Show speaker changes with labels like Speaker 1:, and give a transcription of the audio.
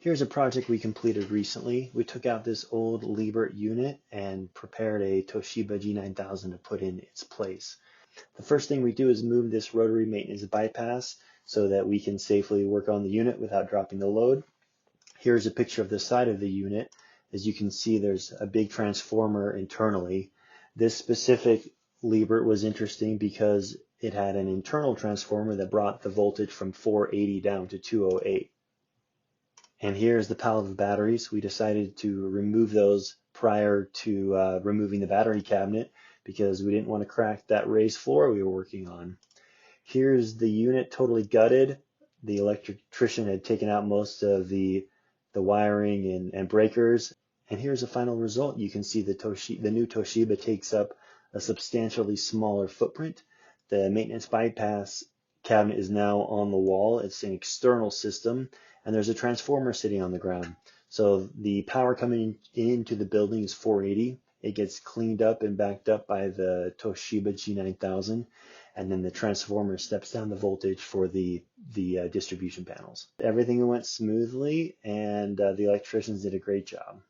Speaker 1: Here's a project we completed recently. We took out this old Liebert unit and prepared a Toshiba G9000 to put in its place. The first thing we do is move this rotary maintenance bypass so that we can safely work on the unit without dropping the load. Here's a picture of the side of the unit. As you can see, there's a big transformer internally. This specific Liebert was interesting because it had an internal transformer that brought the voltage from 480 down to 208. And here's the pallet of batteries. We decided to remove those prior to removing the battery cabinet because we didn't want to crack that raised floor we were working on. Here's the unit totally gutted. The electrician had taken out most of the wiring and breakers. And here's the final result. You can see the new Toshiba takes up a substantially smaller footprint. The maintenance bypass cabinet is now on the wall. It's an external system, and there's a transformer sitting on the ground. So the power coming into the building is 480. It gets cleaned up and backed up by the Toshiba G9000, and then the transformer steps down the voltage for the distribution panels. Everything went smoothly, and the electricians did a great job.